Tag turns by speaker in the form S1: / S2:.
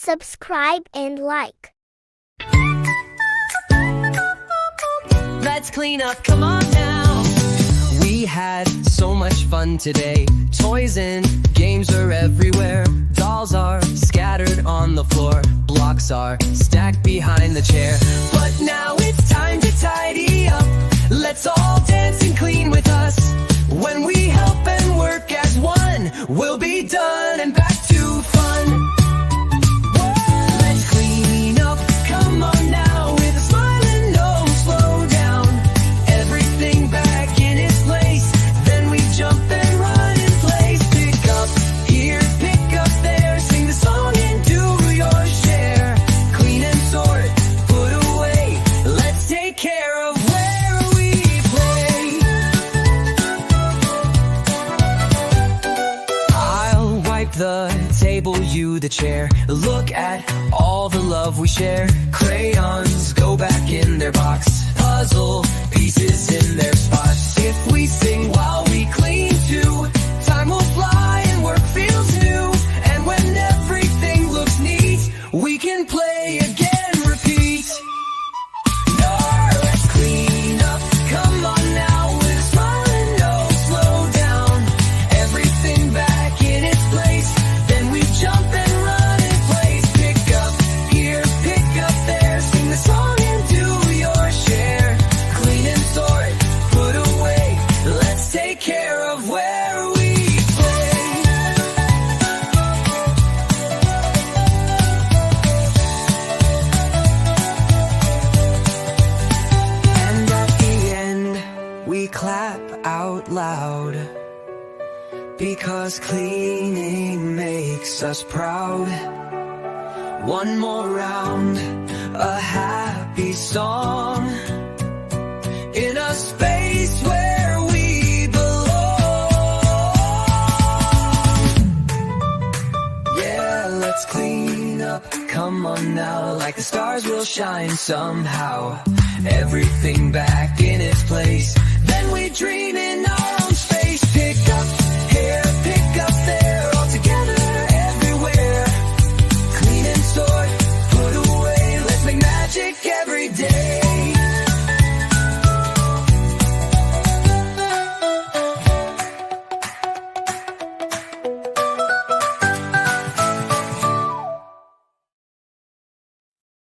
S1: subscribe and like.
S2: Let's clean up, come on now. We had so much fun today. Toys and games are everywhere. Dolls are scattered on the floor. Blocks are stacked behind the chair. But now it's time to tidy up. Let's all dance and clean with us. When we help and work as one, we'll be done and back to fun. Let's clean up, come on now, with a smile and no slow down. Everything back in its place, then we jump and run in place. Pick up here, pick up there, sing the song and do your share. Clean and sort, put away, let's take care of where we play. I'll wipe the table, you the chair. Look at all the love we share. Crayons go back in their box. Puzzle pieces in their spots. If we sing while we clean too, time will fly and work feels new. And when everything looks neat, we can play again, repeat. Let's clean up, come on now, with a smile and no slow down. Everything back in its place, then we jump and run in place. Pick up here, pick up there, sing the song and do your share. Clean and sort, put away, let's take care of where we play. And at the end, we clap out loud, because cleaning makes us proud. One more round, a happy song, in a space where we belong. Yeah, let's clean up, come on now, like the stars will shine somehow. Everything back in its place, then we dream